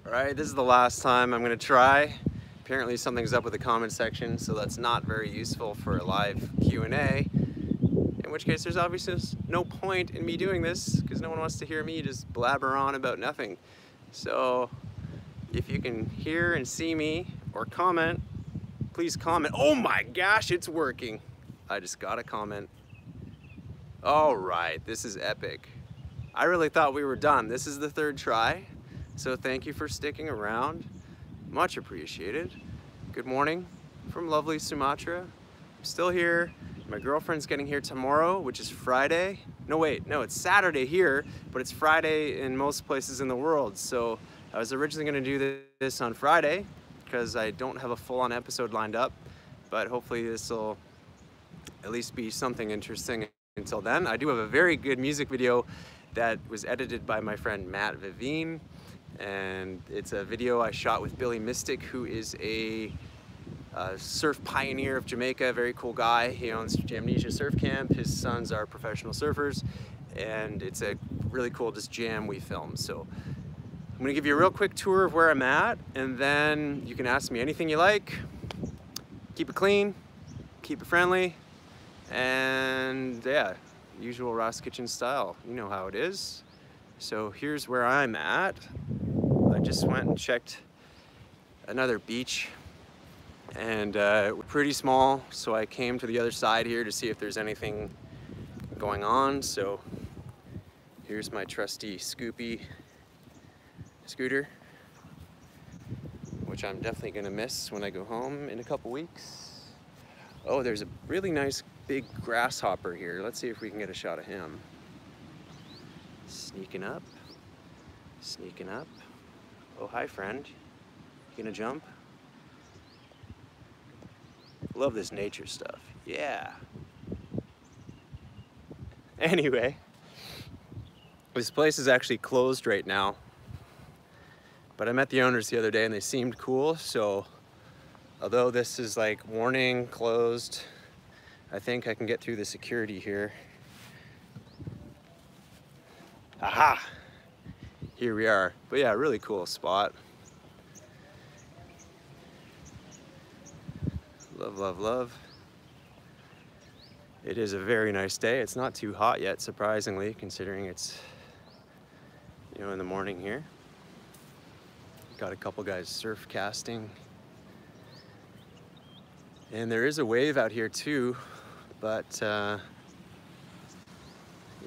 Alright, this is the last time I'm gonna try. Apparently something's up with the comment section, so that's not very useful for a live Q&A. In which case there's obviously no point in me doing this, because no one wants to hear me just blabber on about nothing. So, if you can hear and see me, or comment, please comment. Oh my gosh, it's working! I just got a comment. Alright, this is epic. I really thought we were done. This is the third try. So thank you for sticking around. Much appreciated. Good morning from lovely Sumatra. I'm still here. My girlfriend's getting here tomorrow, which is Friday. No, wait, no, it's Saturday here, but it's Friday in most places in the world. So I was originally gonna do this on Friday because I don't have a full-on episode lined up, but hopefully this will at least be something interesting until then. I do have a very good music video that was edited by my friend Matt Vivine. And it's a video I shot with Billy Mystic, who is a surf pioneer of Jamaica, very cool guy. He owns Amnesia Surf Camp. His sons are professional surfers, and it's a really cool just jam we filmed. So I'm gonna give you a real quick tour of where I'm at, and then you can ask me anything you like. Keep it clean, keep it friendly, and yeah, usual Rotc kitchen style. You know how it is. So here's where I'm at. I just went and checked another beach, and pretty small, so I came to the other side here to see if there's anything going on. So here's my trusty Scoopy scooter, which I'm definitely gonna miss when I go home in a couple weeks. Oh, there's a really nice big grasshopper here. Let's see if we can get a shot of him. Sneaking up, sneaking up. Oh, hi friend. You gonna jump? Love this nature stuff. Yeah. Anyway, this place is actually closed right now, but I met the owners the other day and they seemed cool, so although this is like warning, closed, I think I can get through the security here. Aha! Here we are. But yeah, really cool spot. Love, love, love. It is a very nice day. It's not too hot yet, surprisingly, considering it's, you know, in the morning here. Got a couple guys surf casting. And there is a wave out here too, but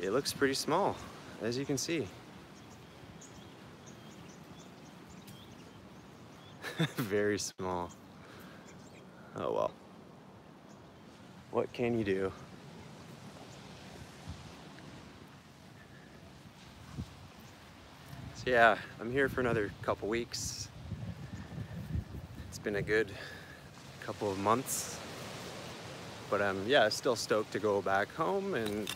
it looks pretty small, as you can see. Very small. Oh well. What can you do? So yeah, I'm here for another couple weeks. It's been a good couple of months. But yeah, still stoked to go back home and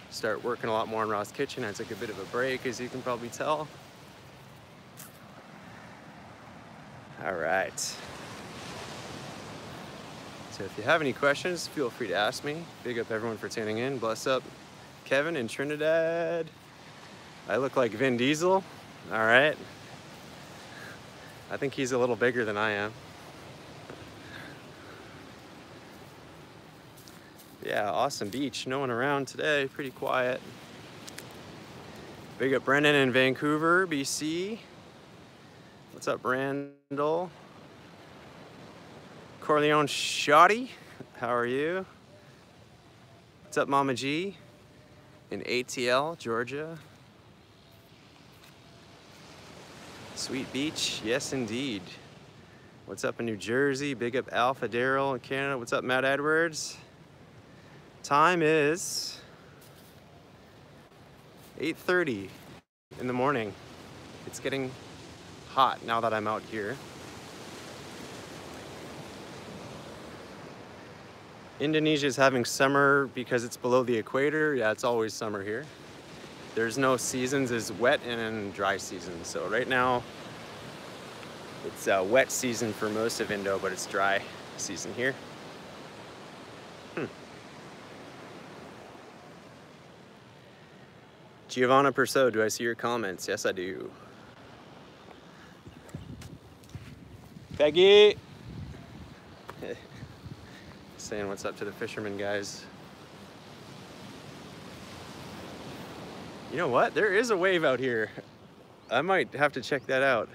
start working a lot more in Rotc Kitchen. I took a bit of a break, as you can probably tell. All right. So if you have any questions, feel free to ask me. Big up everyone for tuning in. Bless up Kevin in Trinidad. I look like Vin Diesel. All right. I think he's a little bigger than I am. Yeah, awesome beach. No one around today, pretty quiet. Big up Brendan in Vancouver, BC. What's up, Randall? Corleone Shoddy, how are you? What's up, Mama G? In ATL, Georgia. Sweet Beach, yes indeed. What's up in New Jersey? Big up Alpha Daryl in Canada. What's up, Matt Edwards? Time is 8:30 in the morning. It's getting hot now that I'm out here. Indonesia is having summer because it's below the equator. Yeah, it's always summer here. There's no seasons, it's wet and dry season. So right now, it's wet season for most of Indo, but it's dry season here. Giovanna Perso, do I see your comments? Yes, I do. Peggy! Saying what's up to the fishermen guys. You know what? There is a wave out here. I might have to check that out.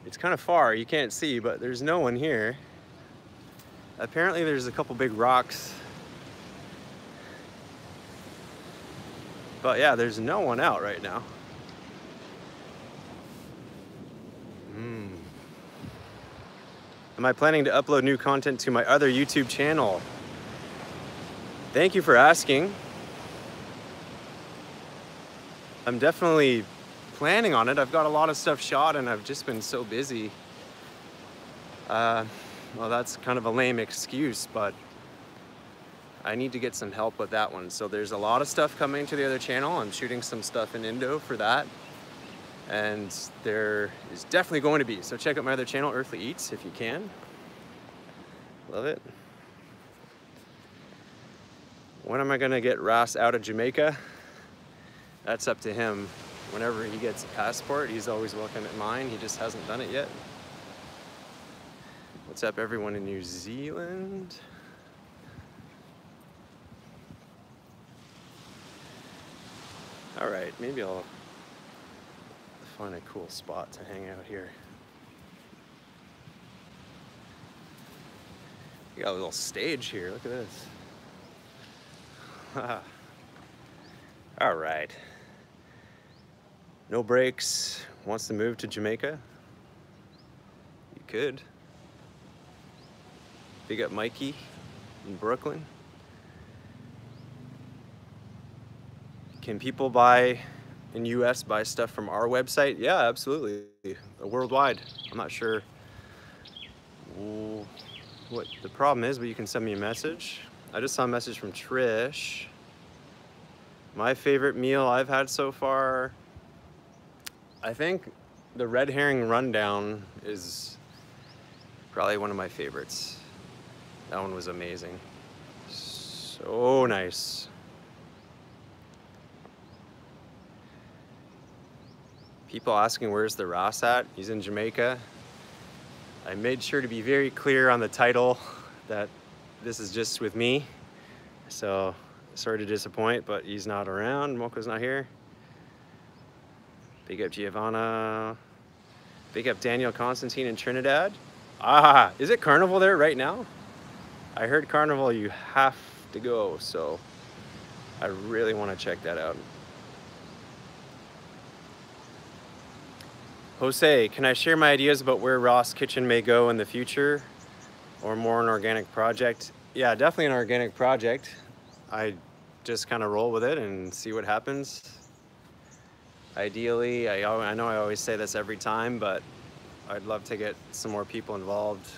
It's kind of far, you can't see, but there's no one here. Apparently there's a couple big rocks. But yeah, there's no one out right now. Am I planning to upload new content to my other YouTube channel? Thank you for asking. I'm definitely planning on it. I've got a lot of stuff shot and I've just been so busy. Well, that's kind of a lame excuse, but I need to get some help with that one. So there's a lot of stuff coming to the other channel. I'm shooting some stuff in Indo for that. And there is definitely going to be. So check out my other channel, Earthly Eats, if you can. Love it. When am I gonna get Ross out of Jamaica? That's up to him. Whenever he gets a passport, he's always welcome at mine. He just hasn't done it yet. What's up, everyone in New Zealand? All right, maybe I'll find a cool spot to hang out here. You got a little stage here, look at this. All right. No brakes, wants to move to Jamaica? You could. Big up Mikey in Brooklyn. Can people buy in US buy stuff from our website? Yeah, absolutely. Worldwide. I'm not sure what the problem is, but you can send me a message. I just saw a message from Trish. My favorite meal I've had so far, I think the red herring rundown is probably one of my favorites. That one was amazing. So nice. People asking where's the Ross at? He's in Jamaica. I made sure to be very clear on the title that this is just with me. So sorry to disappoint, but he's not around. Moco's not here. Big up Giovanna. Big up Daniel Constantine in Trinidad. Ah, is it carnival there right now? I heard carnival, you have to go. So I really want to check that out. Jose, can I share my ideas about where Ross Kitchen may go in the future or more an organic project? Yeah, definitely an organic project. I just kind of roll with it and see what happens. Ideally, I know I always say this every time, but I'd love to get some more people involved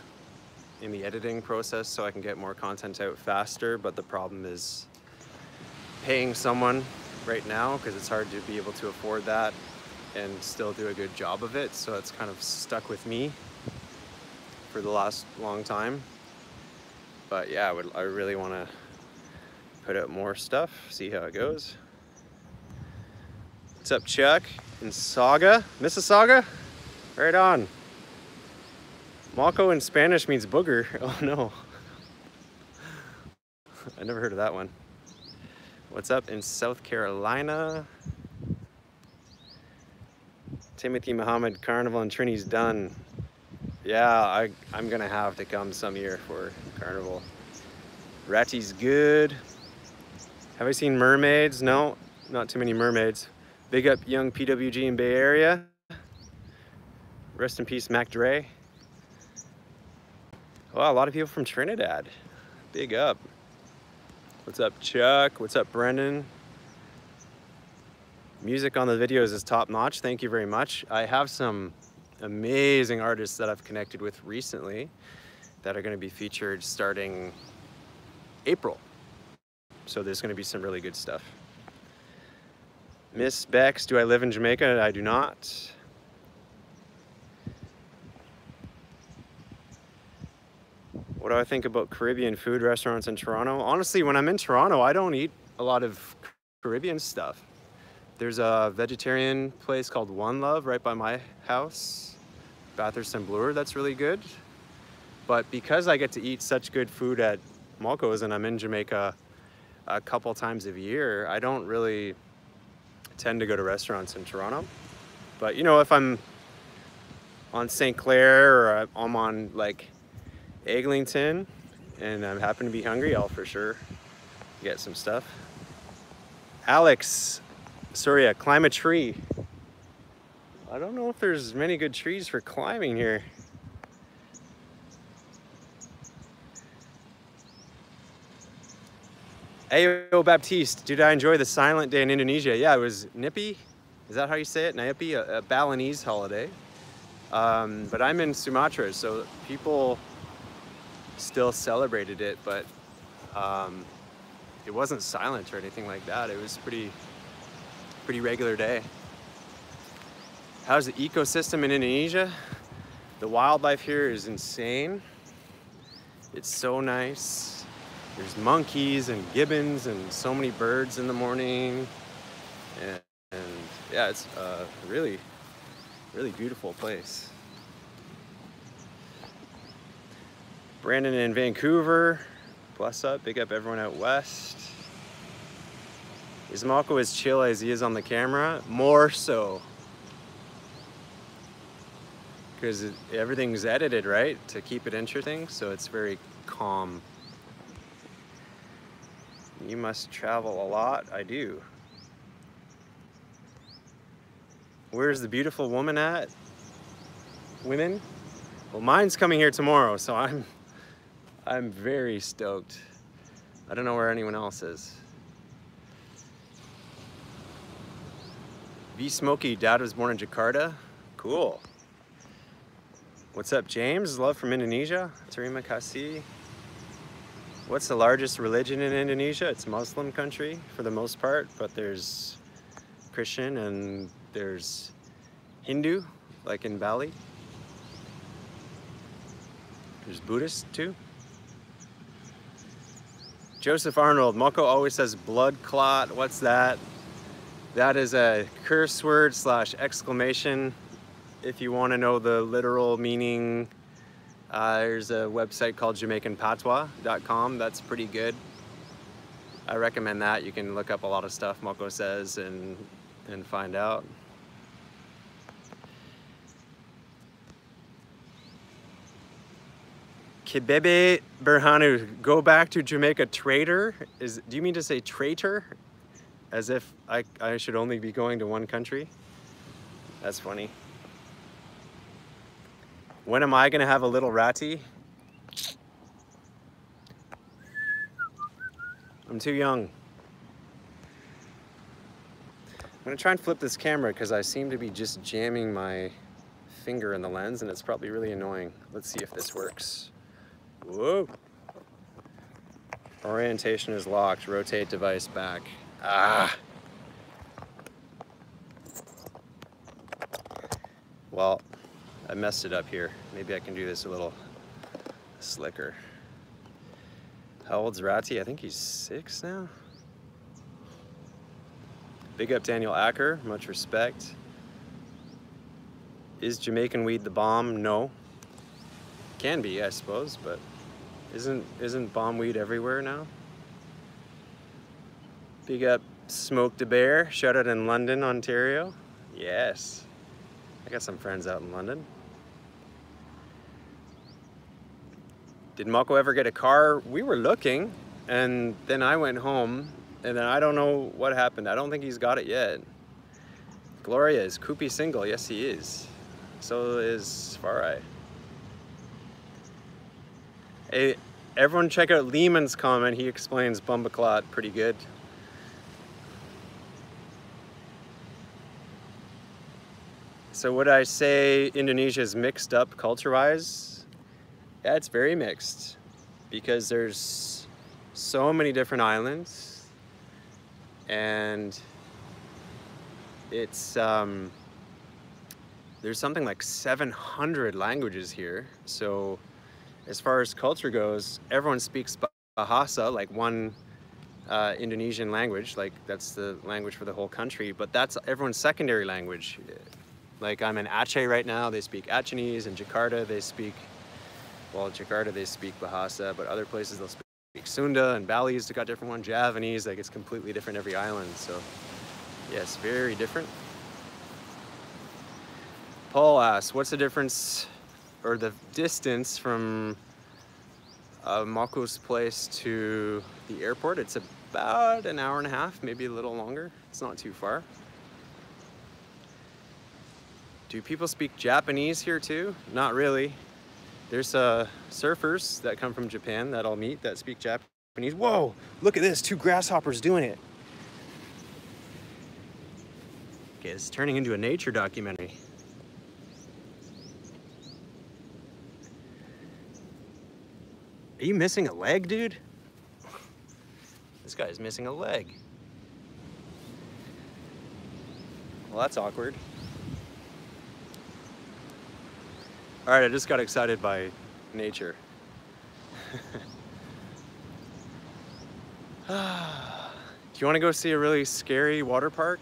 in the editing process so I can get more content out faster. But the problem is paying someone right now because it's hard to be able to afford that and still do a good job of it. So it's kind of stuck with me for the last long time. But yeah, I really want to put out more stuff, see how it goes. What's up, Chuck in Saga, Mississauga? Right on. Moco in Spanish means booger. Oh no. I never heard of that one. What's up in South Carolina? Timothy Muhammad, Carnival and Trini's done. Yeah, I'm gonna have to come some year for Carnival. Ratty's good. Have I seen mermaids? No, not too many mermaids. Big up young PWG in Bay Area. Rest in peace, Mac Dre. Wow, a lot of people from Trinidad. Big up. What's up, Chuck? What's up, Brendan? Music on the videos is top notch. Thank you very much. I have some amazing artists that I've connected with recently that are going to be featured starting April. So there's going to be some really good stuff. Miss Bex, do I live in Jamaica? I do not. What do I think about Caribbean food restaurants in Toronto? Honestly, when I'm in Toronto, I don't eat a lot of Caribbean stuff. There's a vegetarian place called One Love right by my house. Bathurst and Bloor that's really good. But because I get to eat such good food at Moco's and I'm in Jamaica a couple times a year, I don't really tend to go to restaurants in Toronto. But you know, if I'm on St. Clair or I'm on like Eglinton and I happen to be hungry, I'll for sure get some stuff. Alex, Soria, climb a tree. I don't know if there's many good trees for climbing here. Ayo Baptiste, did I enjoy the silent day in Indonesia? Yeah, it was Nipi. Is that how you say it? Nipi, a Balinese holiday. But I'm in Sumatra, so people still celebrated it, but it wasn't silent or anything like that. It was pretty regular day. How's the ecosystem in Indonesia? The wildlife here is insane. It's so nice. There's monkeys and gibbons and so many birds in the morning. And yeah, it's a really beautiful place. Brandon in Vancouver, bless up, big up everyone out west. Is Moco as chill as he is on the camera? More so. Because everything's edited, right? To keep it interesting, so it's very calm. You must travel a lot. I do. Where's the beautiful woman at? Women? Well, mine's coming here tomorrow, so I'm very stoked. I don't know where anyone else is. V Smokey, dad was born in Jakarta. Cool. What's up, James? Love from Indonesia. Terima kasih. What's the largest religion in Indonesia? It's a Muslim country for the most part, but there's Christian and there's Hindu, like in Bali. There's Buddhist too. Joseph Arnold, Moco always says blood clot. What's that? That is a curse word / exclamation. If you want to know the literal meaning, there's a website called JamaicanPatwa.com. That's pretty good. I recommend that. You can look up a lot of stuff Moco says and find out. Kibebe Berhanu, go back to Jamaica traitor? Do you mean to say traitor? As if I should only be going to one country? That's funny. When am I gonna have a little ratty? I'm too young. I'm gonna try and flip this camera because I seem to be just jamming my finger in the lens and it's probably really annoying. Let's see if this works. Whoa. Orientation is locked. Rotate device back. Ah. Well, I messed it up here. Maybe I can do this a little slicker. How old's Rotc? I think he's 6 now. Big up Daniel Acker, much respect. Is Jamaican weed the bomb? No. Can be, I suppose, but isn't bomb weed everywhere now? Big up Smoke the Bear, shout out in London, Ontario. Yes. I got some friends out in London. Did Moco ever get a car? We were looking, and then I went home, and then I don't know what happened. I don't think he's got it yet. Gloria, is Koopy single? Yes, he is. So is Farai. Hey, everyone check out Lehman's comment. He explains Bumbaclot pretty good. So would I say Indonesia is mixed up culture-wise? Yeah, it's very mixed because there's so many different islands and it's there's something like 700 languages here. So as far as culture goes, everyone speaks Bahasa, like one Indonesian language, like that's the language for the whole country, but that's everyone's secondary language. Like I'm in Aceh right now, they speak Acehnese. In Jakarta, they speak, well, in Jakarta they speak Bahasa, but other places they'll speak Sunda, and Belize they got different one. Javanese, like it's completely different every island. So yes, very different. Paul asks, what's the difference or the distance from Moco's place to the airport? It's about an hour and a half, maybe a little longer. It's not too far. Do people speak Japanese here too? Not really. There's surfers that come from Japan that I'll meet that speak Japanese. Whoa, look at this, 2 grasshoppers doing it. Okay, it's turning into a nature documentary. Are you missing a leg, dude? This guy's missing a leg. Well, that's awkward. All right, I just got excited by nature. Do you want to go see a really scary water park?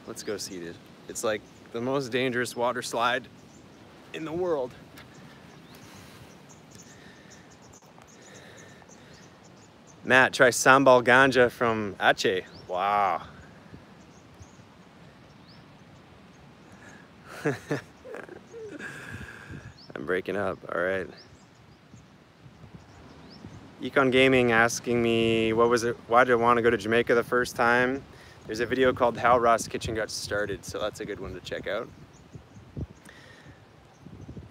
Let's go see it. It's like the most dangerous water slide in the world. Matt, try sambal ganja from Aceh. Wow. I'm breaking up, all right. Econ Gaming asking me, what was it? Why did I want to go to Jamaica the first time? There's a video called How Rotc's Kitchen Got Started, so that's a good one to check out.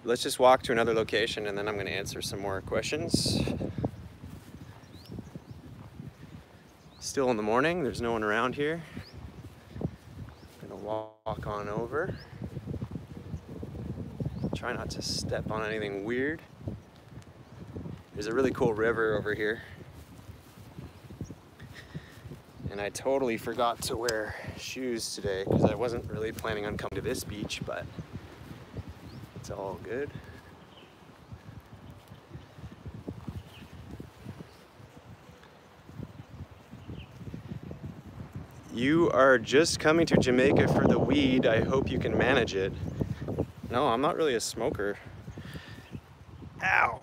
Let's just walk to another location and then I'm going to answer some more questions. Still in the morning, there's no one around here. I'm going to walk on over. Try not to step on anything weird. There's a really cool river over here. And I totally forgot to wear shoes today because I wasn't really planning on coming to this beach, but it's all good. You are just coming to Jamaica for the weed. I hope you can manage it. No, I'm not really a smoker. Ow!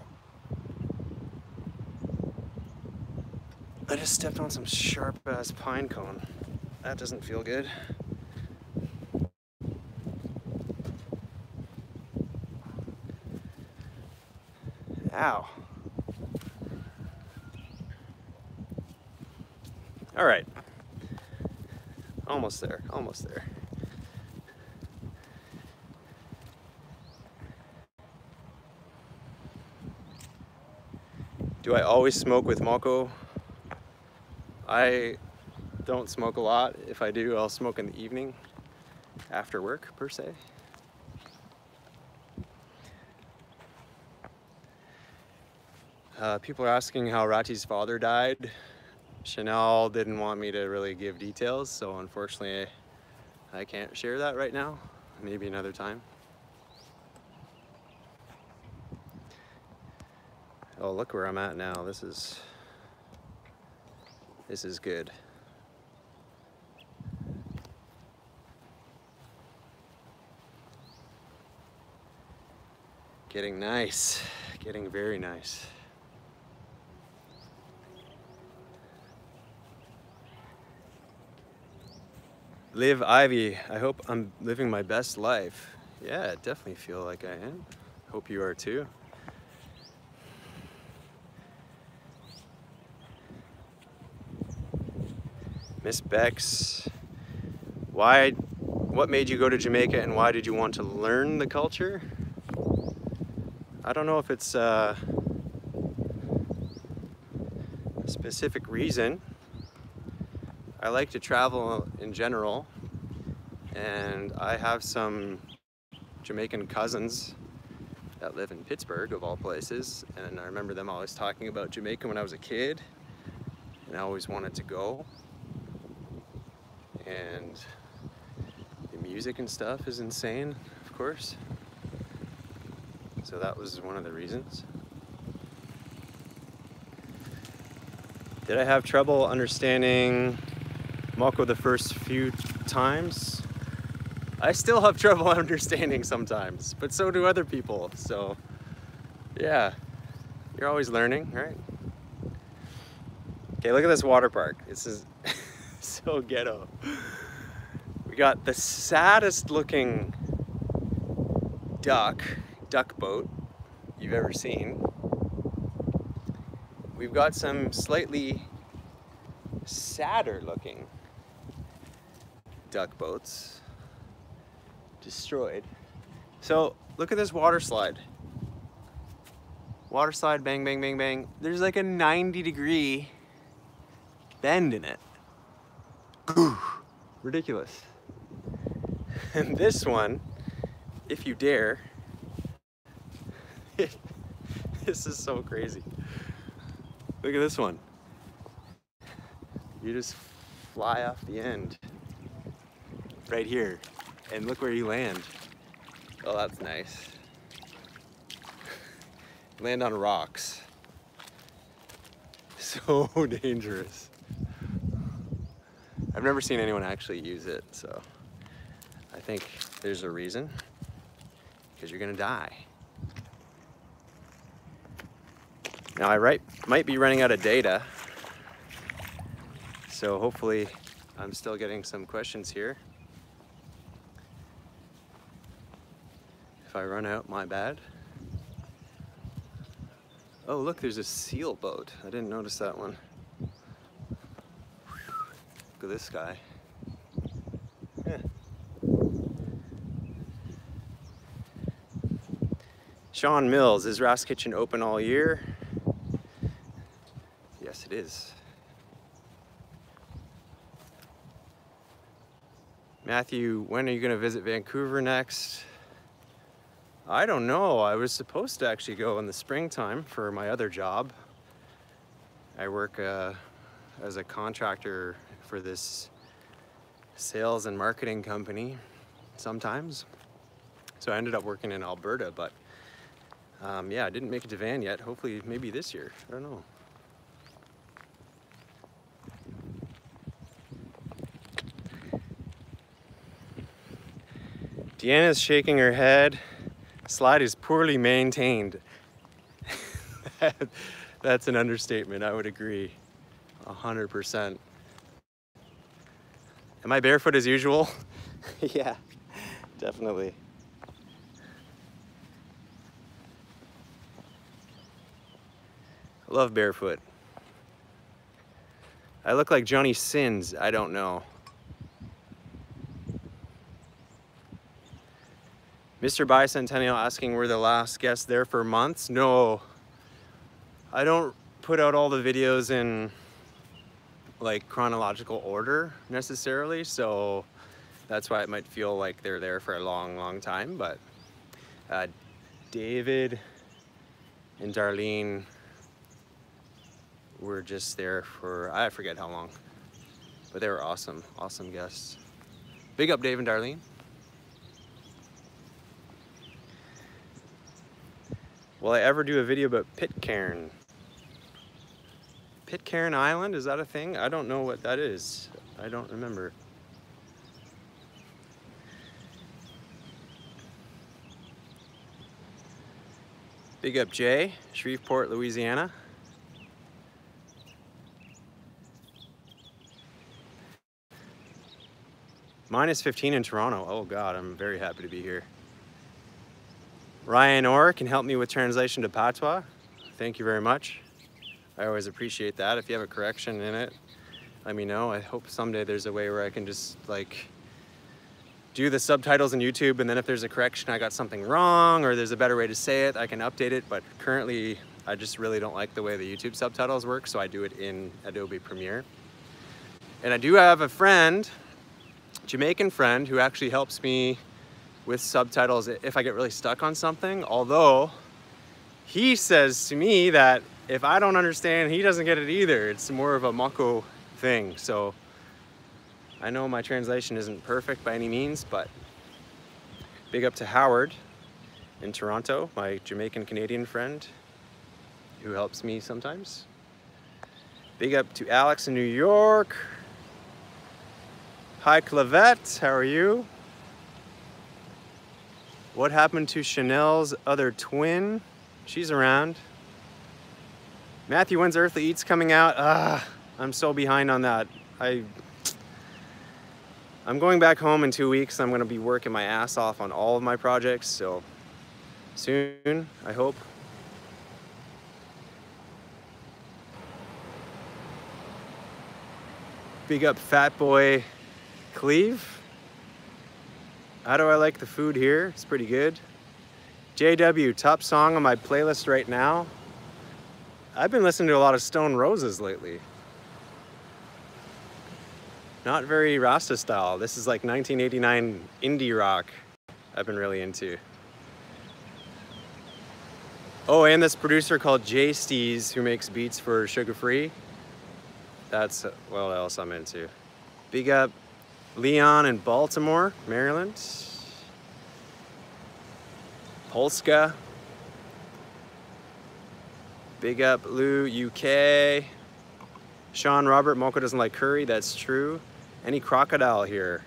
I just stepped on some sharp-ass pine cone. That doesn't feel good. Ow. All right. Almost there, almost there. Do I always smoke with Moco? I don't smoke a lot. If I do, I'll smoke in the evening after work, per se. People are asking how Rotc's father died. Chanel didn't want me to really give details, so unfortunately I can't share that right now. Maybe another time. Oh, look where I'm at now. This is good. Getting nice, getting very nice. Live Ivy, I hope I'm living my best life. Yeah, I definitely feel like I am. Hope you are too. Miss Bex, what made you go to Jamaica and why did you want to learn the culture? I don't know if it's a specific reason. I like to travel in general, and I have some Jamaican cousins that live in Pittsburgh, of all places, and I remember them always talking about Jamaica when I was a kid, and I always wanted to go. And the music and stuff is insane, of course. So that was one of the reasons. Did I have trouble understanding Moco the first few times? I still have trouble understanding sometimes, but so do other people. So yeah, you're always learning, right? Okay, look at this water park. This is so ghetto. We got the saddest looking duck boat you've ever seen. We've got some slightly sadder looking duck boats destroyed. So look at this water slide. Water slide, bang, bang, bang, bang. There's like a 90-degree bend in it. Ridiculous. And this one, if you dare, this is so crazy. Look at this one. You just fly off the end right here, and look where you land. Oh, that's nice. Land on rocks. So dangerous. I've never seen anyone actually use it, so I think there's a reason, because you're gonna die. Now I might be running out of data, so hopefully I'm still getting some questions here. If I run out, my bad. Oh look, there's a seal boat. I didn't notice that one. Look at this guy. Yeah. Sean Mills, is Rotc Kitchen open all year? Yes, it is. Matthew, when are you going to visit Vancouver next? I don't know. I was supposed to actually go in the springtime for my other job. I work as a contractor for this sales and marketing company sometimes. So I ended up working in Alberta, but yeah, I didn't make it to Van yet. Hopefully maybe this year. I don't know. Deanna's shaking her head. Slide is poorly maintained. That's an understatement, I would agree. 100%. Am I barefoot as usual? Yeah, definitely. I love barefoot. I look like Johnny Sins, I don't know. Mr. Bicentennial asking, were the last guests there for months? No, I don't put out all the videos in like chronological order necessarily, so that's why it might feel like they're there for a long time. But David and Darlene were just there for, I forget how long, but they were awesome guests. Big up Dave and Darlene. Will I ever do a video about Pitcairn? Pitcairn Island, is that a thing? I don't know what that is. I don't remember. Big up Jay, Shreveport, Louisiana. -15 in Toronto. Oh God, I'm very happy to be here. Ryan Orr can help me with translation to Patois. Thank you very much. I always appreciate that. If you have a correction in it, let me know. I hope someday there's a way where I can just like do the subtitles in YouTube, and then if there's a correction, I got something wrong, or there's a better way to say it, I can update it. But currently, I just really don't like the way the YouTube subtitles work, so I do it in Adobe Premiere. And I do have a friend, Jamaican friend, who actually helps me with subtitles if I get really stuck on something, although he says to me that if I don't understand, he doesn't get it either. It's more of a Moco thing. So I know my translation isn't perfect by any means, but big up to Howard in Toronto, my Jamaican Canadian friend who helps me sometimes. Big up to Alex in New York. Hi Clavette, how are you? What happened to Chanel's other twin? She's around. Matthew, when's Earthly Eats coming out? I'm so behind on that. I'm going back home in 2 weeks. I'm gonna be working my ass off on all of my projects, so soon, I hope. Big up Fat Boy Cleve. How do I like the food here? It's pretty good. JW, top song on my playlist right now. I've been listening to a lot of Stone Roses lately. Not very Rasta style. This is like 1989 indie rock I've been really into. Oh, and this producer called Jay Steez who makes beats for Sugar Free. That's what else I'm into. Big up Leon in Baltimore, Maryland. Polska. Big up Lou, UK. Sean Robert, Moco doesn't like curry, that's true. Any crocodile here?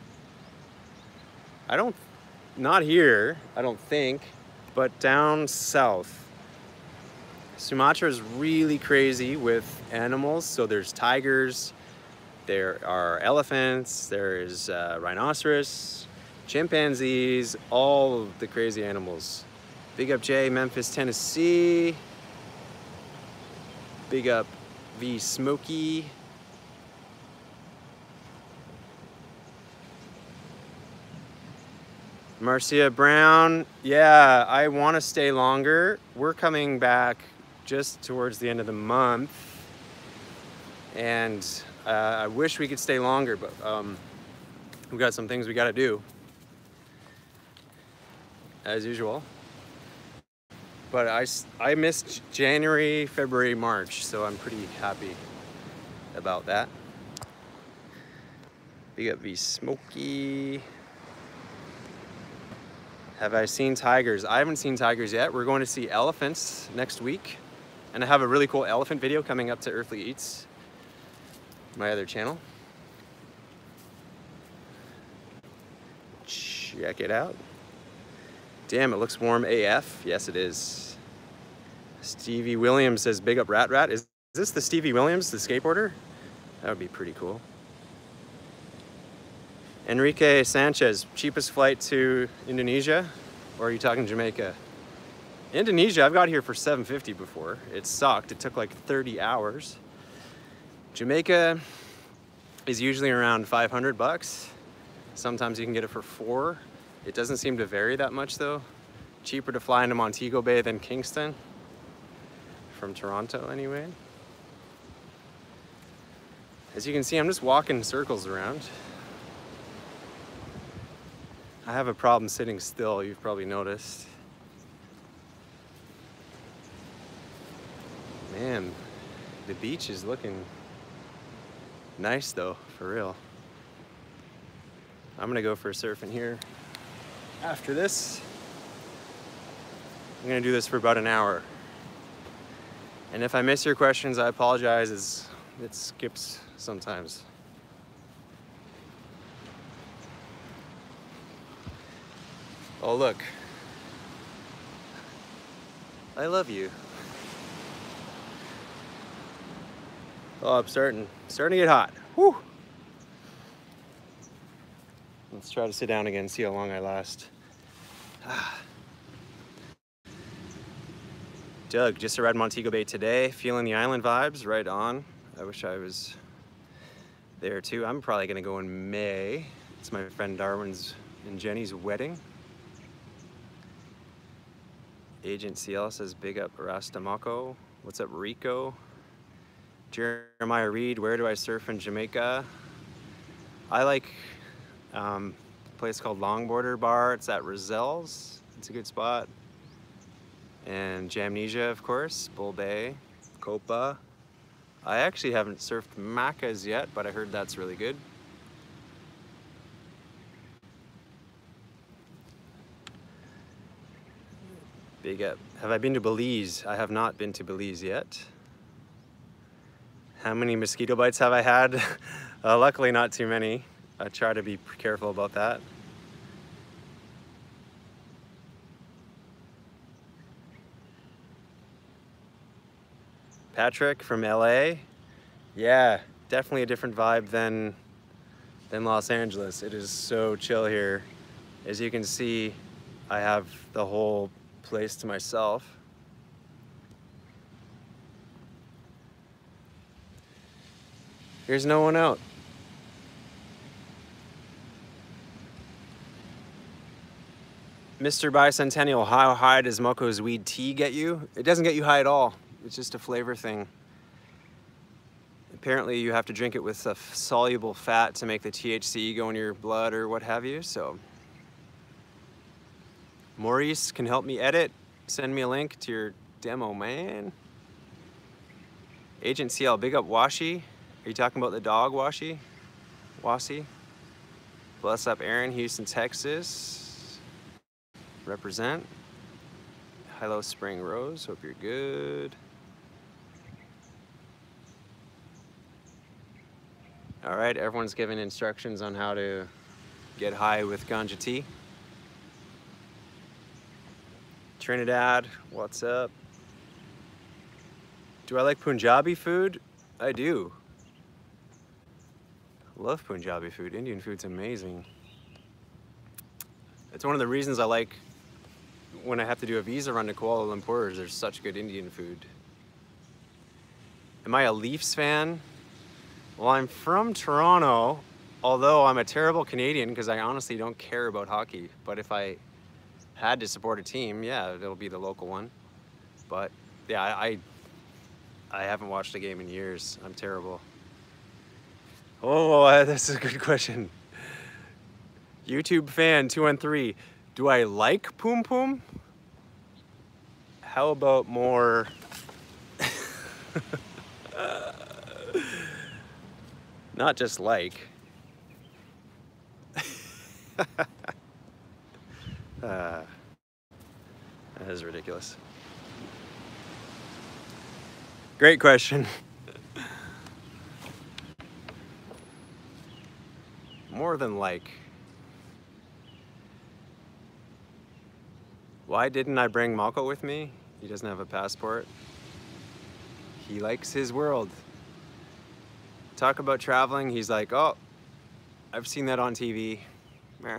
Not here, I don't think, but down south. Sumatra is really crazy with animals, so there's tigers, there are elephants, there's rhinoceros, chimpanzees, all of the crazy animals. Big up Jay, Memphis, Tennessee. Big up V Smokey. Marcia Brown, yeah, I want to stay longer. We're coming back just towards the end of the month, and I wish we could stay longer, but we've got some things we got to do, as usual. But I missed January, February, March, so I'm pretty happy about that. Big up V Smokey. Have I seen tigers? I haven't seen tigers yet. We're going to see elephants next week. And I have a really cool elephant video coming up to Earthly Eats, my other channel. Check it out. Damn, it looks warm AF. Yes, it is. Stevie Williams says, big up Rat Rat. Is this the Stevie Williams, the skateboarder? That would be pretty cool. Enrique Sanchez, cheapest flight to Indonesia? Or are you talking Jamaica? Indonesia, I've got here for $750 before. It sucked, it took like 30 hours. Jamaica is usually around 500 bucks. Sometimes you can get it for $4. It doesn't seem to vary that much though. Cheaper to fly into Montego Bay than Kingston. From Toronto anyway. As you can see, I'm just walking in circles around. I have a problem sitting still, you've probably noticed. Man, the beach is looking nice though, for real. I'm gonna go for a surf in here after this. I'm gonna do this for about an hour. And if I miss your questions, I apologize, as it skips sometimes. Oh look, I love you. Oh, I'm starting to get hot. Whew. Let's try to sit down again, see how long I last. Doug, just arrived Montego Bay today, feeling the island vibes, right on. I wish I was there too. I'm probably gonna go in May. It's my friend Darwin's and Jenny's wedding. Agent CL says, big up Rastamako. What's up, Rico? Jeremiah Reed, where do I surf in Jamaica? I like a place called Longboarder Bar. It's at Rozelle's. It's a good spot. And Jamnesia, of course, Bull Bay, Copa. I actually haven't surfed Macca's yet, but I heard that's really good. Big up. Have I been to Belize? I have not been to Belize yet. How many mosquito bites have I had? Luckily not too many. I try to be careful about that. Patrick from LA. Yeah, definitely a different vibe than Los Angeles. It is so chill here. As you can see, I have the whole place to myself. Here's no one out. Mr. Bicentennial, how high does Moco's weed tea get you? It doesn't get you high at all. It's just a flavor thing. Apparently you have to drink it with a soluble fat to make the THC go in your blood or what have you, so. Maurice can help me edit. Send me a link to your demo, man. Agent CL, big up Washi. Are you talking about the dog, Washi? Wasi? Bless up Aaron, Houston, Texas. Represent. Hello, Spring Rose. Hope you're good. All right, everyone's giving instructions on how to get high with ganja tea. Trinidad, what's up? Do I like Punjabi food? I do. Love Punjabi food. Indian food's amazing. It's one of the reasons I like when I have to do a visa run to Kuala Lumpur, there's such good Indian food. Am I a Leafs fan? Well, I'm from Toronto, although I'm a terrible Canadian because I honestly don't care about hockey. But if I had to support a team, yeah, it'll be the local one. But yeah, I haven't watched a game in years. I'm terrible. Oh, that's a good question. YouTube fan 213. Do I like Poom Poom? How about more? Not just like. That is ridiculous. Great question. More than like. Why didn't I bring Moco with me? He doesn't have a passport. He likes his world. Talk about traveling, he's like, oh, I've seen that on TV. Meh.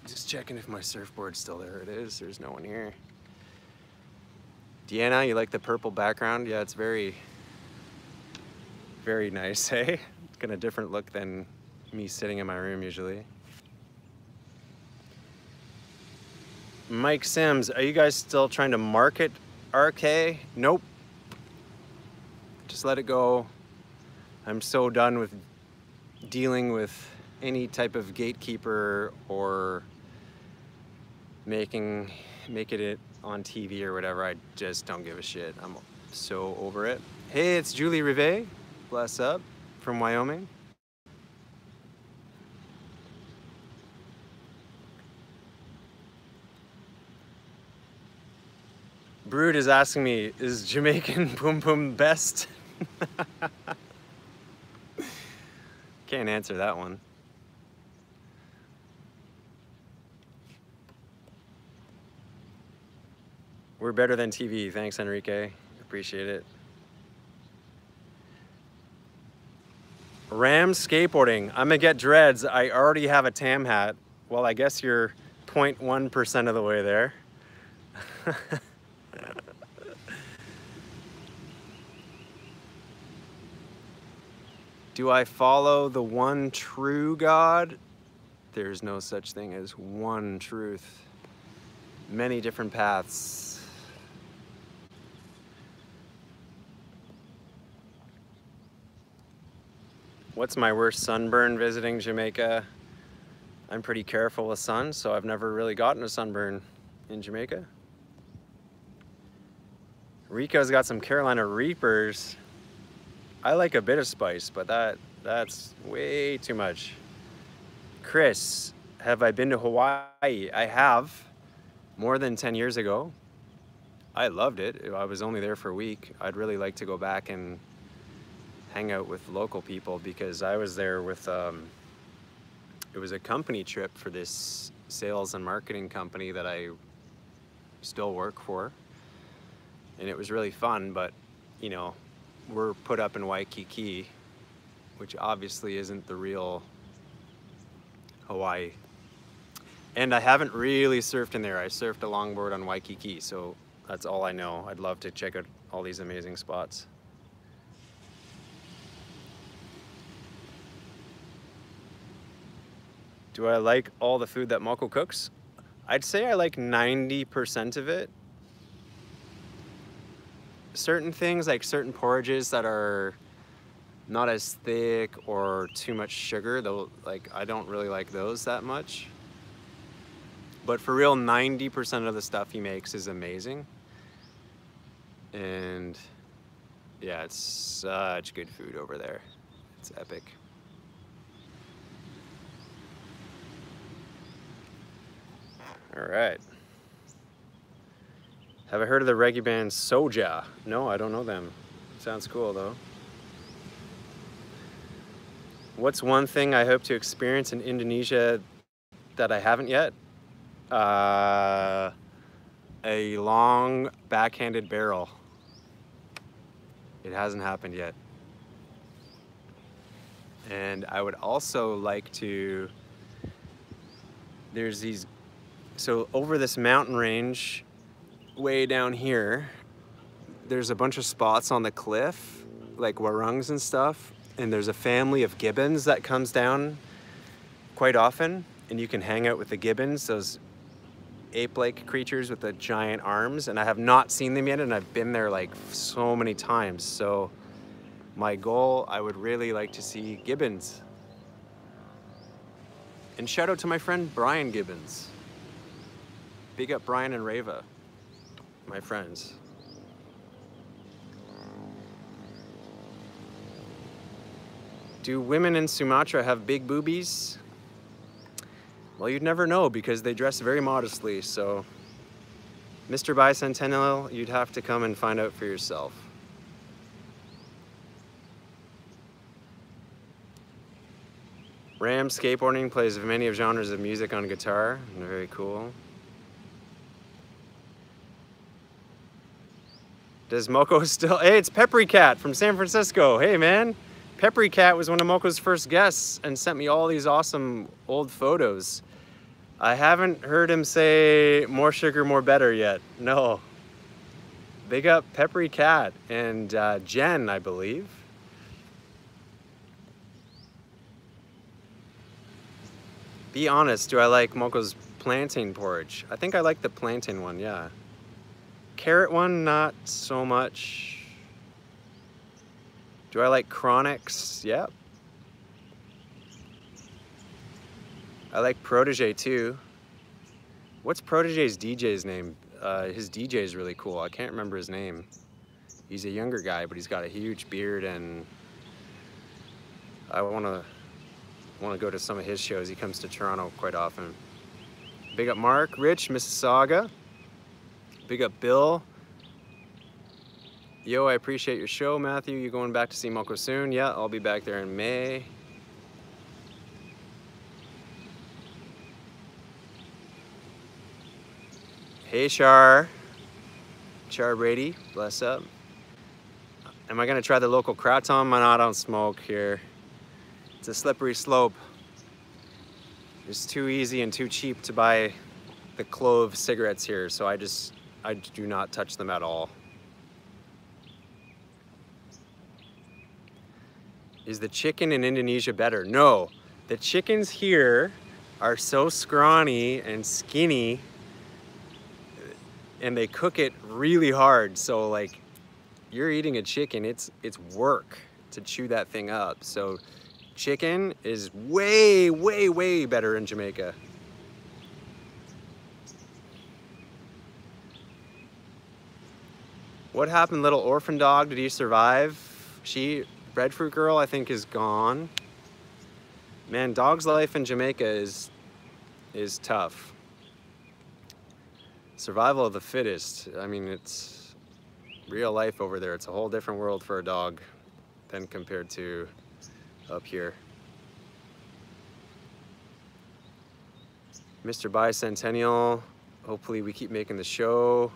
Just checking if my surfboard's still there. It is, there's no one here. Deanna, you like the purple background? Yeah, it's very, very nice, hey? It's got a different look than me sitting in my room usually. Mike Sims, are you guys still trying to market RK? Nope. Just let it go. I'm so done with dealing with any type of gatekeeper or making it on TV or whatever. I just don't give a shit. I'm so over it. Hey, it's Julie Rivet. Bless up from Wyoming. Brood is asking me, is Jamaican Poom Poom best? Can't answer that one. We're better than TV. Thanks, Enrique. Appreciate it. Ram skateboarding. I'm gonna get dreads. I already have a tam hat. Well, I guess you're 0.1% of the way there. Do I follow the one true God? There's no such thing as one truth. Many different paths. What's my worst sunburn visiting Jamaica? I'm pretty careful with sun, so I've never really gotten a sunburn in Jamaica. Rico's got some Carolina Reapers. I like a bit of spice, but that's way too much. Chris, have I been to Hawaii? I have, more than 10 years ago. I loved it. I was only there for a week. I'd really like to go back and hang out with local people because I was there with, it was a company trip for this sales and marketing company that I still work for. And it was really fun, but you know, we're put up in Waikiki, which obviously isn't the real Hawaii. And I haven't really surfed in there. I surfed a longboard on Waikiki, so that's all I know. I'd love to check out all these amazing spots. Do I like all the food that Moco cooks? I'd say I like 90% of it. Certain things, like certain porridges that are not as thick or too much sugar, though, like I don't really like those that much. But for real, 90% of the stuff he makes is amazing. And yeah, it's such good food over there. It's epic. All right. Have I heard of the reggae band Soja? No, I don't know them. Sounds cool though. What's one thing I hope to experience in Indonesia that I haven't yet? A long backhanded barrel. It hasn't happened yet. And I would also like to, there's these, so over this mountain range, way down here, there's a bunch of spots on the cliff, like warangs and stuff, and there's a family of gibbons that comes down quite often, and you can hang out with the gibbons, those ape-like creatures with the giant arms, and I have not seen them yet, and I've been there like so many times. So my goal, I would really like to see gibbons. And shout out to my friend Brian Gibbons. Big up Brian and Reva, my friends. Do women in Sumatra have big boobies? Well, you'd never know because they dress very modestly, so Mr. Bicentennial, you'd have to come and find out for yourself. Ram skateboarding plays many of genres of music on guitar. Very cool. Does Moco still... Hey, it's Peppery Cat from San Francisco. Hey, man. Peppery Cat was one of Moco's first guests and sent me all these awesome old photos. I haven't heard him say more sugar, more better yet. No. Big up Peppery Cat and Jen, I believe. Be honest, do I like Moco's plantain porridge? I think I like the plantain one, yeah. Carrot one, not so much. Do I like Chronics? Yep. I like Protege too. What's Protege's DJ's name? His DJ is really cool. I can't remember his name. He's a younger guy, but he's got a huge beard, and I want to go to some of his shows. He comes to Toronto quite often. Big up Mark, Rich, Mississauga. Big up Bill. Yo, I appreciate your show, Matthew. You going back to see Moco soon? Yeah, I'll be back there in May. Hey, Char Brady, bless up. Am I gonna try the local kratom? I don't smoke here. It's a slippery slope. It's too easy and too cheap to buy the clove cigarettes here, so I do not touch them at all. Is the chicken in Indonesia better? No, the chickens here are so scrawny and skinny, and they cook it really hard. So like, you're eating a chicken, it's work to chew that thing up. So chicken is way, way, way better in Jamaica. What happened, little orphan dog? Did he survive? Breadfruit girl, I think, is gone. Man, dog's life in Jamaica is tough. Survival of the fittest. I mean, it's real life over there. It's a whole different world for a dog than compared to up here. Mr. Bicentennial, hopefully we keep making the show.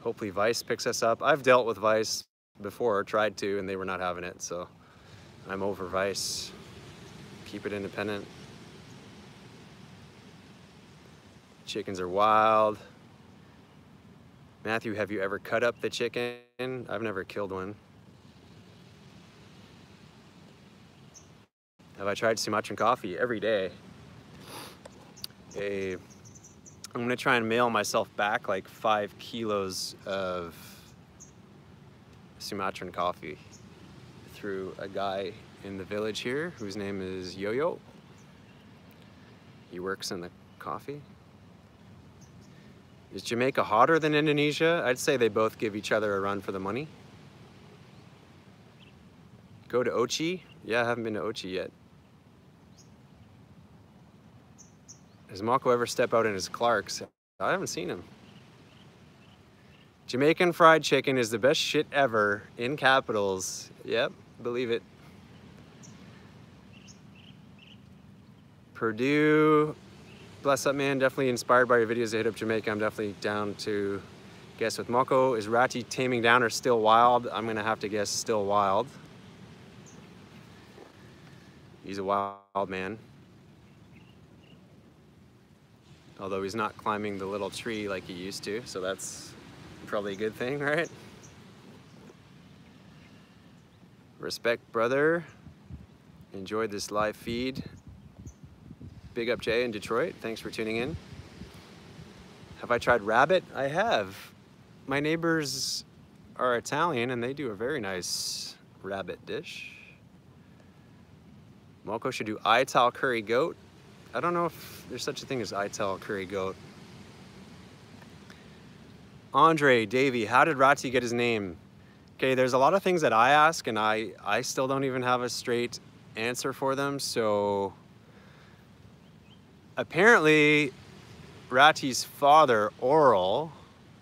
Hopefully Vice picks us up. I've dealt with Vice before, tried to, and they were not having it, so I'm over Vice. Keep it independent. Chickens are wild. Matthew, have you ever cut up the chicken? I've never killed one. Have I tried Sumatran coffee? Every day. I'm gonna try and mail myself back like 5 kilos of Sumatran coffee through a guy in the village here whose name is Yo-Yo. He works in the coffee. Is Jamaica hotter than Indonesia? I'd say they both give each other a run for the money. Go to Rotc? Yeah, I haven't been to Rotc yet. Does Moco ever step out in his Clarks? I haven't seen him. Jamaican fried chicken is the best shit ever in capitals. Yep, believe it. Purdue, bless up, man. Definitely inspired by your videos to hit up Jamaica. I'm definitely down to guess with Moco. Is Rotc taming down or still wild? I'm gonna have to guess still wild. He's a wild man. Although he's not climbing the little tree like he used to, so that's probably a good thing, right? Respect, brother. Enjoyed this live feed. Big up Jay in Detroit. Thanks for tuning in. Have I tried rabbit? I have. My neighbors are Italian and they do a very nice rabbit dish. Moco should do Ital curry goat. I don't know if there's such a thing as Ital curry goat. Andre, Davey, how did Rotc get his name? Okay, there's a lot of things that I ask and I still don't even have a straight answer for them. So apparently Rotc's father, Oral,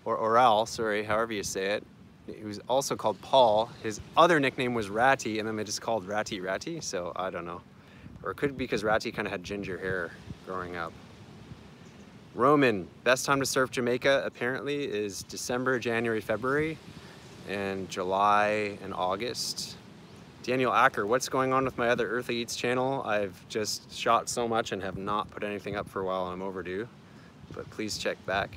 or Oral, sorry, however you say it, he was also called Paul. His other nickname was Ratty, and then they just called Ratty, so I don't know. Or it could be because Rotc kind of had ginger hair growing up. Roman, best time to surf Jamaica apparently is December, January, February, and July and August. Daniel Acker, what's going on with my other Earthly Eats channel? I've just shot so much and have not put anything up for a while. I'm overdue, but please check back.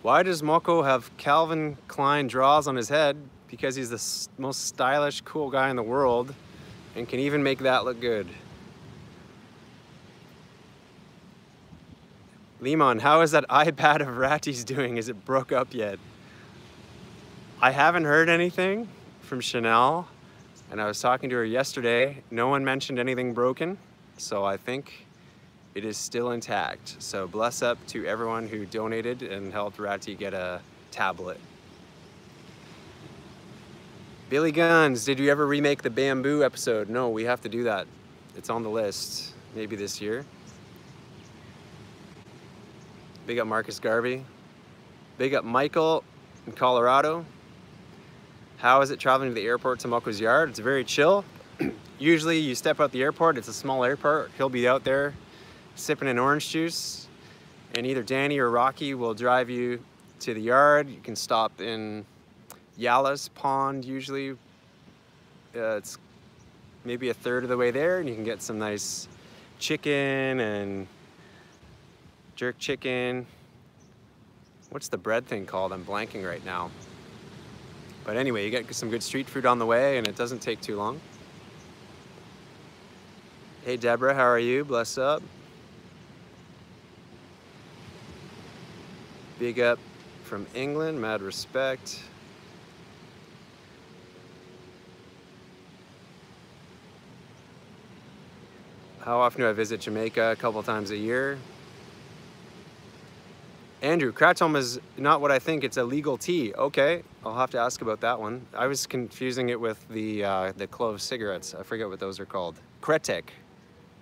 Why does Moco have Calvin Klein draws on his head? Because he's the most stylish, cool guy in the world and can even make that look good. Limon, how is that iPad of Ratty's doing? Is it broke up yet? I haven't heard anything from Chanel, and I was talking to her yesterday. No one mentioned anything broken, so I think it is still intact. So bless up to everyone who donated and helped Ratty get a tablet. Billy Guns, did you ever remake the bamboo episode? No, we have to do that. It's on the list, maybe this year. Big up Marcus Garvey. Big up Michael in Colorado. How is it traveling to the airport to Moco's yard? It's very chill. Usually you step out the airport, it's a small airport. He'll be out there sipping an orange juice, and either Danny or Rocky will drive you to the yard. You can stop in Yalas Pond usually. It's maybe a third of the way there, and you can get some nice chicken and jerk chicken. What's the bread thing called? I'm blanking right now. But anyway, you get some good street food on the way, and it doesn't take too long. Hey Deborah, how are you? Bless up. Big up from England, mad respect. How often do I visit Jamaica? A couple times a year. Andrew, kratom is not what I think. It's a legal tea. Okay, I'll have to ask about that one. I was confusing it with the clove cigarettes. I forget what those are called. Rotc.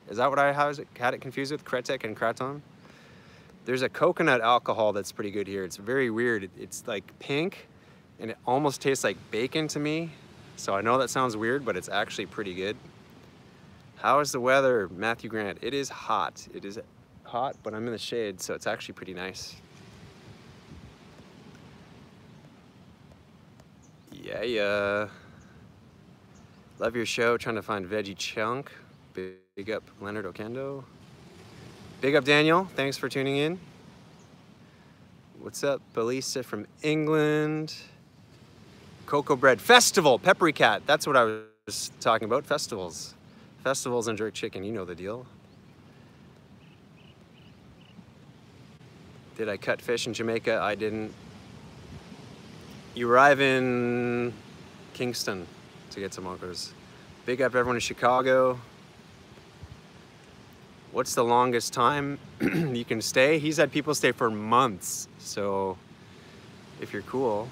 Is that what I had it confused with? Rotc and kratom? There's a coconut alcohol that's pretty good here. It's very weird. It's like pink, and it almost tastes like bacon to me. So I know that sounds weird, but it's actually pretty good. How is the weather, Matthew Grant? It is hot. It is hot, but I'm in the shade, so it's actually pretty nice. Yeah. Love your show. Trying to find Veggie Chunk. Big up Leonard Okendo. Big up Daniel. Thanks for tuning in. What's up, Belisa from England? Cocoa Bread Festival, Peppery Cat. That's what I was talking about. Festivals and jerk chicken. You know the deal. Did I cut fish in Jamaica? I didn't. You arrive in Kingston to get some Mocos. Big up everyone in Chicago. What's the longest time you can stay? He's had people stay for months, so if you're cool.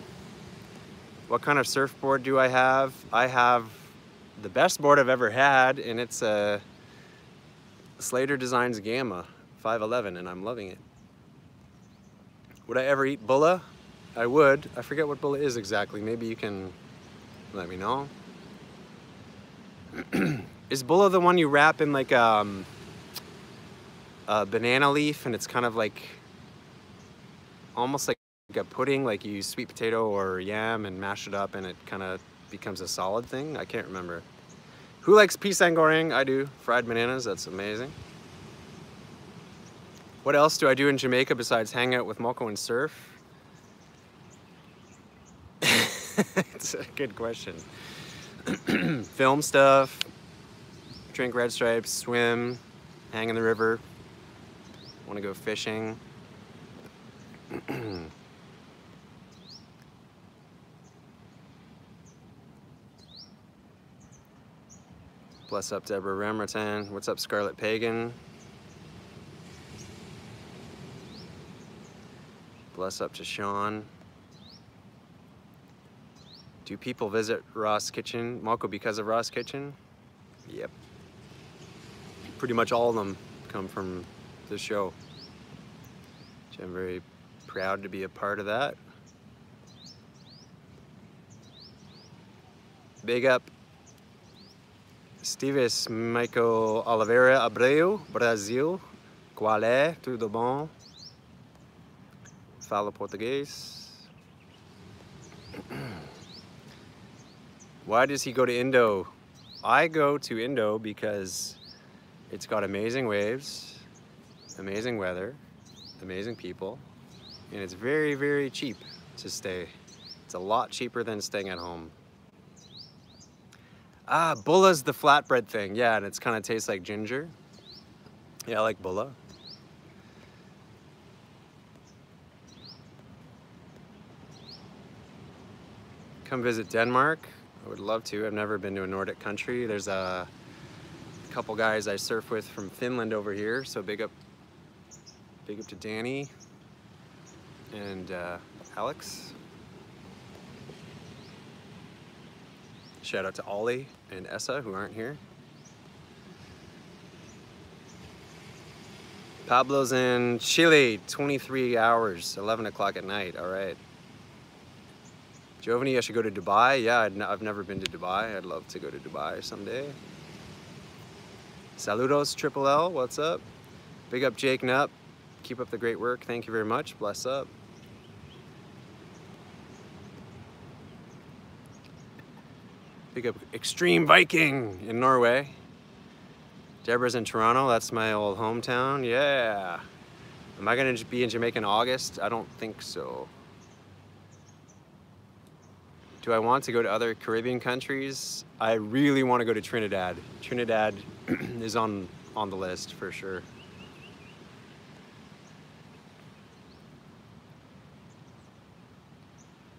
What kind of surfboard do I have? I have the best board I've ever had, and it's a Slater Designs Gamma 511, and I'm loving it. Would I ever eat bulla? I would. I forget what bulla is exactly. Maybe you can let me know. Is bulla the one you wrap in like a banana leaf, and it's kind of like almost like a pudding, like you use sweet potato or yam and mash it up and it kind of becomes a solid thing? I can't remember. Who likes pisang goreng? I do. Fried bananas, that's amazing. What else do I do in Jamaica besides hang out with Moco and Surf? It's a good question. Film stuff, drink Red Stripes, swim, hang in the river, want to go fishing. Bless up Deborah Ramerton. What's up Scarlet Pagan? Bless up to Sean. Do people visit Rotc Kitchen? Moco because of Rotc Kitchen? Yep. Pretty much all of them come from the show. Which I'm very proud to be a part of that. Big up Estives Michael Oliveira Abreu, Brasil. Qual é? Tudo bom? Fala português. Why does he go to Indo? I go to Indo because it's got amazing waves, amazing weather, amazing people, and it's very, very cheap to stay. It's a lot cheaper than staying at home. Ah, bulla's the flatbread thing. Yeah, and it's kind of tastes like ginger. Yeah, I like bulla. Come visit Denmark. I would love to. I've never been to a Nordic country. There's a couple guys I surf with from Finland over here, so big up to Danny and Alex. Shout out to Ollie and Essa who aren't here. Pablo's in Chile, 23 hours, 11 o'clock at night. All right. Giovanni, I should go to Dubai. Yeah, I've never been to Dubai. I'd love to go to Dubai someday. Saludos, Triple L, what's up? Big up Jake Nupp. Keep up the great work. Thank you very much. Bless up. Big up Extreme Viking in Norway. Deborah's in Toronto. That's my old hometown. Yeah. Am I going to be in Jamaica in August? I don't think so. Do I want to go to other Caribbean countries? I really want to go to Trinidad. Trinidad is on the list for sure.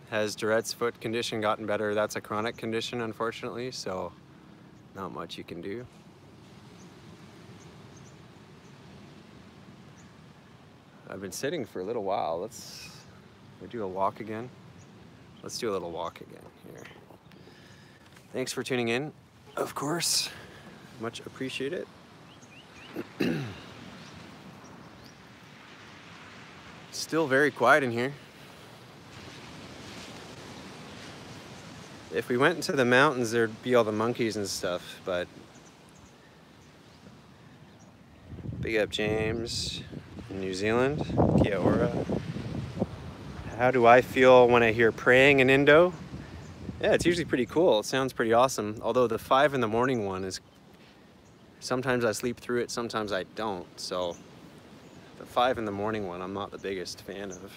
Has Durette's foot condition gotten better? That's a chronic condition, unfortunately, so not much you can do. I've been sitting for a little while. Let's do a walk again. Let's do a little walk again here. Thanks for tuning in, of course. Much appreciate it. Still very quiet in here. If we went into the mountains, there'd be all the monkeys and stuff, but Big up James in New Zealand, Kia ora. How do I feel when I hear praying in Indo? Yeah, it's usually pretty cool. It sounds pretty awesome. Although the 5 in the morning one is, sometimes I sleep through it, sometimes I don't. So the 5 in the morning one, I'm not the biggest fan of.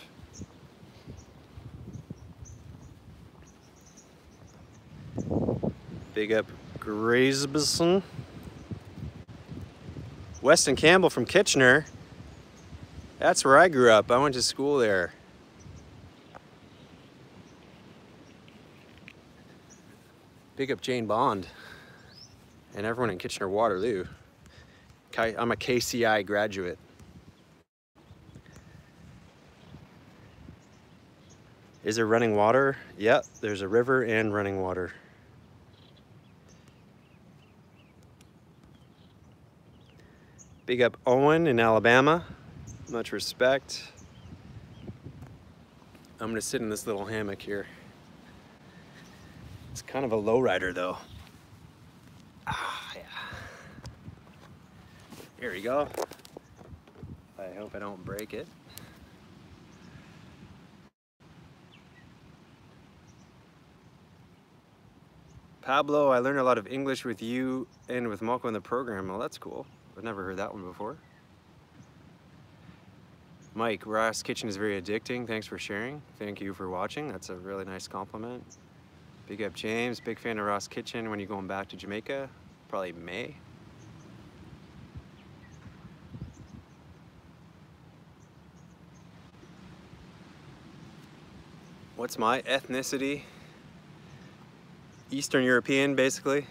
Big up Grazebison. Weston Campbell from Kitchener. That's where I grew up. I went to school there. Big up Jane Bond and everyone in Kitchener-Waterloo. I'm a KCI graduate. Is there running water? Yep, there's a river and running water. Big up Owen in Alabama. Much respect. I'm gonna sit in this little hammock here. It's kind of a lowrider though. Ah, yeah. Here we go. I hope I don't break it. Pablo, I learned a lot of English with you and with Moco in the program. Well, that's cool. I've never heard that one before. Mike, Rotc Kitchen is very addicting. Thanks for sharing. Thank you for watching. That's a really nice compliment. Big up James, big fan of Rotc Kitchen. When are you going back to Jamaica? Probably May. What's my ethnicity? Eastern European, basically.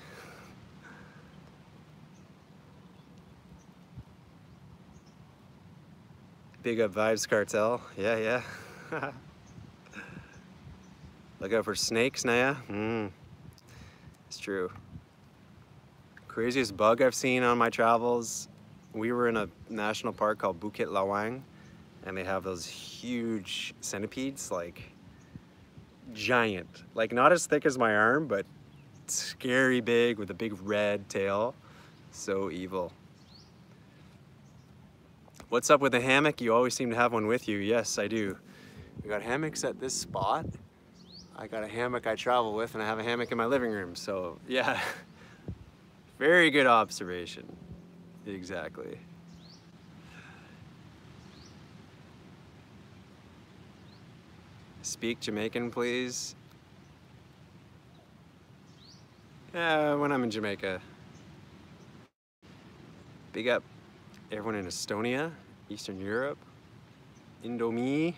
Big up Vibes Cartel. Yeah. Look out for snakes, Naya. It's true. Craziest bug I've seen on my travels. We were in a national park called Bukit Lawang, and they have those huge centipedes, like giant. Like not as thick as my arm, but scary big with a big red tail. So evil. What's up with the hammock? You always seem to have one with you. Yes, I do. We got hammocks at this spot. I got a hammock I travel with, and I have a hammock in my living room. So yeah, very good observation. Exactly. Speak Jamaican, please. When I'm in Jamaica. Big up everyone in Estonia, Eastern Europe, Indomie,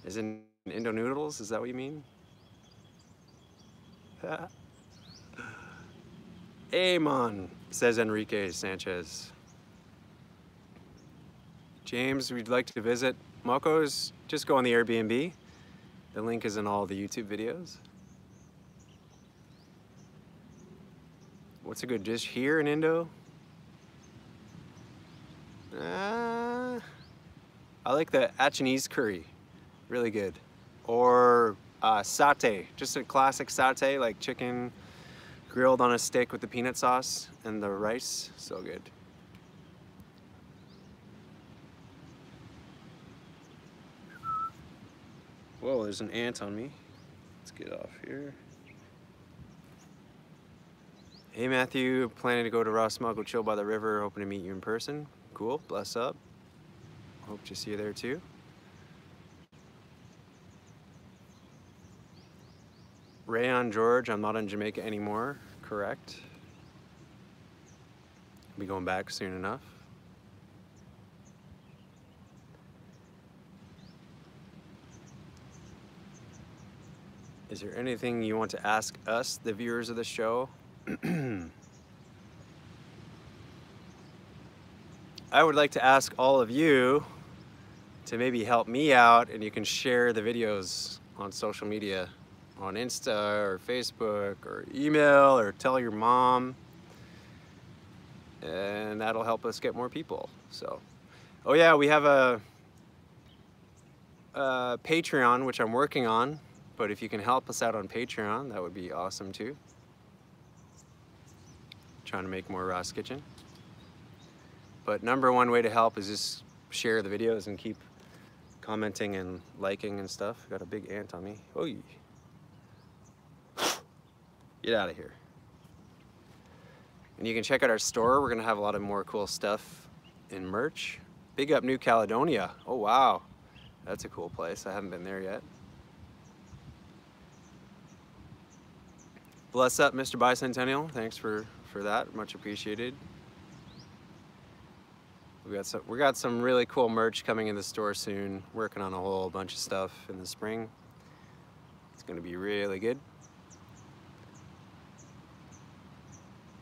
as in Indo noodles, is that what you mean? Amon, says Enrique Sanchez. James, we'd like to visit Moco's. Just go on the Airbnb. The link is in all the YouTube videos. What's a good dish here in Indo? I like the Achinese curry, really good. Or satay, just a classic satay, like chicken grilled on a stick with the peanut sauce and the rice, so good. Whoa, there's an ant on me. Let's get off here. Hey Matthew, planning to go to Rotc, go chill by the river, hoping to meet you in person. Cool, bless up. Hope to see you there too. Rayon George, I'm not in Jamaica anymore, correct. I'll be going back soon enough. Is there anything you want to ask us, the viewers of the show? I would like to ask all of you to maybe help me out, and you can share the videos on social media, on Insta or Facebook or email, or tell your mom, and that'll help us get more people. So, oh yeah, we have a Patreon, which I'm working on, but if you can help us out on Patreon, that would be awesome too. Trying to make more Rotc Kitchen. But #1 way to help is just share the videos and keep commenting and liking and stuff. Got a big ant on me. Oh, get out of here. And you can check out our store. We're gonna have a lot of more cool stuff in merch. Big up New Caledonia. Oh wow, that's a cool place. I haven't been there yet. Bless up, Mr. Bicentennial. Thanks for that. Much appreciated. We got some really cool merch coming in the store soon. Working on a whole bunch of stuff in the spring. It's gonna be really good.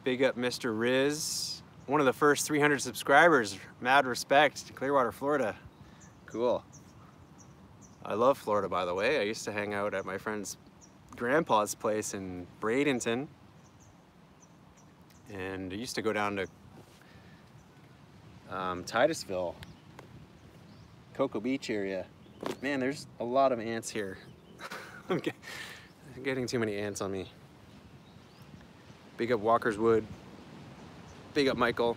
Big up Mr. Riz. One of the first 300 subscribers. Mad respect to Clearwater, Florida. Cool. I love Florida, by the way. I used to hang out at my friend's grandpa's place in Bradenton. And I used to go down to Titusville, Cocoa Beach area. Man, there's a lot of ants here. I'm getting too many ants on me. Big up Walker's Wood. Big up Michael.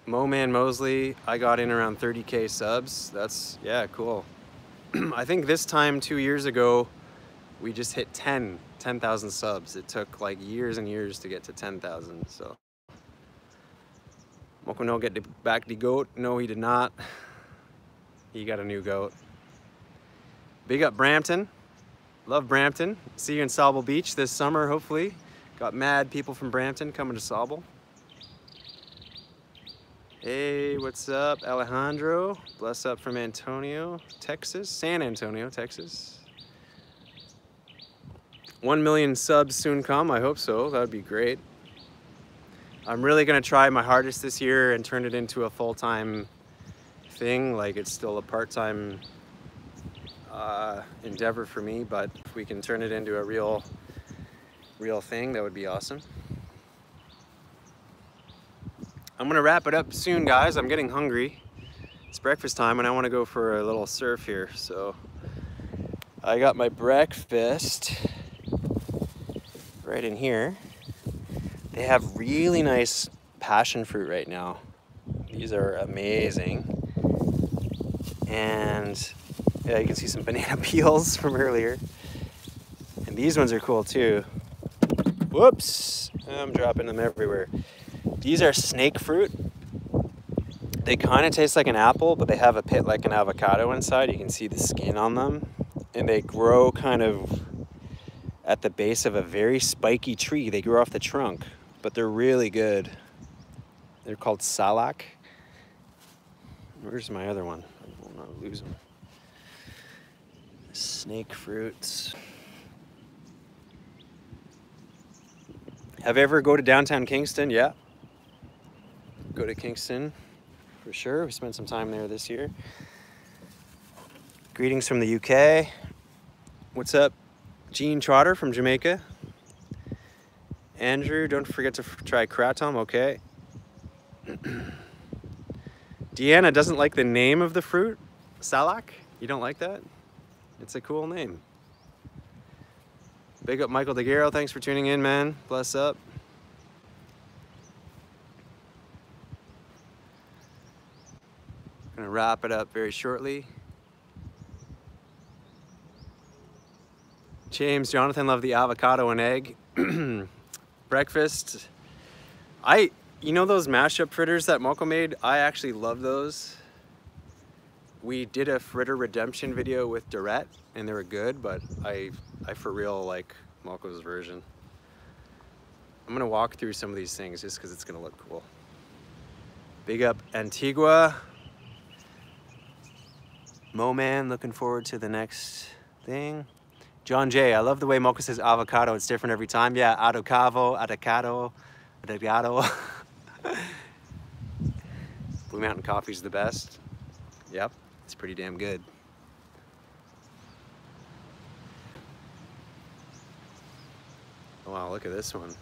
Moman Mosley, I got in around 30K subs. That's, yeah, cool. I think this time 2 years ago, we just hit 10,000 subs. It took like years and years to get to 10,000, so. Moco no get back the goat. No, he did not. He got a new goat. Big up Brampton. Love Brampton. See you in Sauble Beach this summer, hopefully. Got mad people from Brampton coming to Sauble. Hey, what's up, Alejandro? Bless up from Antonio, Texas. San Antonio, Texas. 1 million subs soon come, I hope so. That would be great. I'm really gonna try my hardest this year and turn it into a full-time thing. Like, it's still a part-time endeavor for me, but if we can turn it into a real thing, that would be awesome. I'm gonna wrap it up soon, guys. I'm getting hungry. It's breakfast time and I wanna go for a little surf here. So I got my breakfast right in here. They have really nice passion fruit right now. These are amazing. And yeah, you can see some banana peels from earlier. And these ones are cool too. Whoops, I'm dropping them everywhere. These are snake fruit. They kind of taste like an apple, but they have a pit like an avocado inside. You can see the skin on them. And they grow kind of at the base of a very spiky tree. They grow off the trunk, but they're really good. They're called salak. Where's my other one? I will not lose them. Snake fruits. Have you ever go to downtown Kingston? Yeah. Go to Kingston for sure. We spent some time there this year. Greetings from the UK. What's up? Gene Trotter from Jamaica. Andrew, don't forget to try kratom, okay. Deanna doesn't like the name of the fruit, salak. You don't like that? It's a cool name. Big up Michael DeGuero, thanks for tuning in, man. Bless up. Gonna wrap it up very shortly. James, Jonathan, love the avocado and egg. Breakfast. You know those mashup fritters that Moco made? I actually love those. We did a fritter redemption video with Rotc and they were good, but I for real like Moco's version. I'm gonna walk through some of these things just because it's gonna look cool. Big up Antigua. Moman, looking forward to the next thing. John J, I love the way Moco says avocado. It's different every time. Yeah, avocado, avocado, avocado. Blue Mountain Coffee's the best. Yep, it's pretty damn good. Oh, wow, look at this one.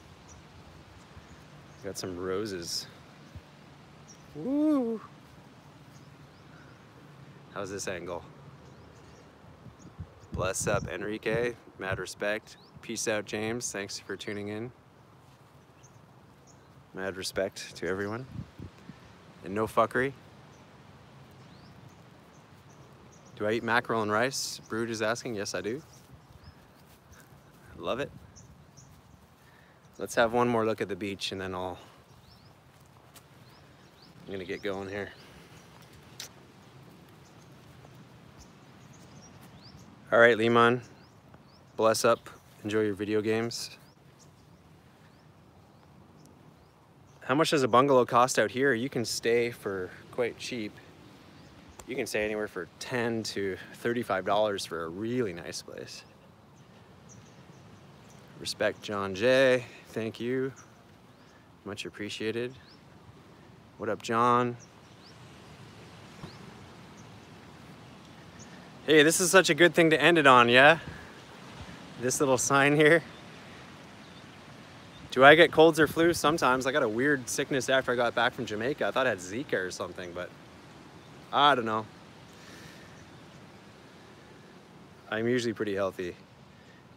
Got some roses. Woo! How's this angle? Bless up, Enrique. Mad respect. Peace out, James. Thanks for tuning in. Mad respect to everyone. And no fuckery. Do I eat mackerel and rice? Brood is asking. Yes, I do. Love it. Let's have one more look at the beach and then I'm gonna get going here. All right, Liman. Bless up. Enjoy your video games. How much does a bungalow cost out here? You can stay for quite cheap. You can stay anywhere for $10 to $35 for a really nice place. Respect, John J. Thank you. Much appreciated. What up, John? Hey, this is such a good thing to end it on, yeah? This little sign here. Do I get colds or flu? Sometimes. I got a weird sickness after I got back from Jamaica. I thought I had Zika or something, but I don't know. I'm usually pretty healthy.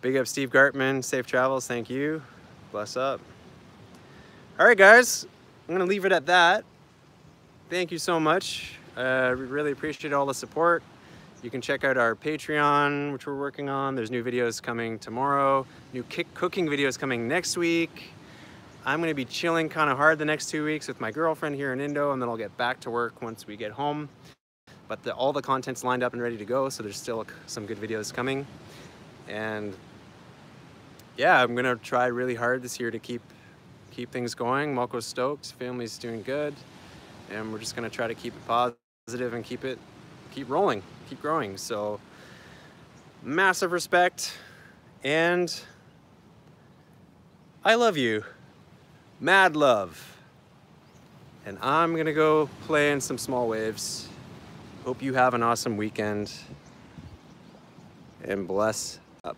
Big up Steve Gartman. Safe travels. Thank you. Bless up. All right, guys. I'm going to leave it at that. Thank you so much. We really appreciate all the support. You can check out our Patreon, which we're working on. There's new videos coming tomorrow. New cooking videos coming next week. I'm gonna be chilling kind of hard the next 2 weeks with my girlfriend here in Indo, and then I'll get back to work once we get home. But all the content's lined up and ready to go, so there's still some good videos coming. And yeah, I'm gonna try really hard this year to keep things going. Moco's stoked, family's doing good, and we're just gonna try to keep it positive and keep rolling, keep growing. So massive respect, and I love you. Mad love. And I'm gonna go play in some small waves. Hope you have an awesome weekend, and bless up.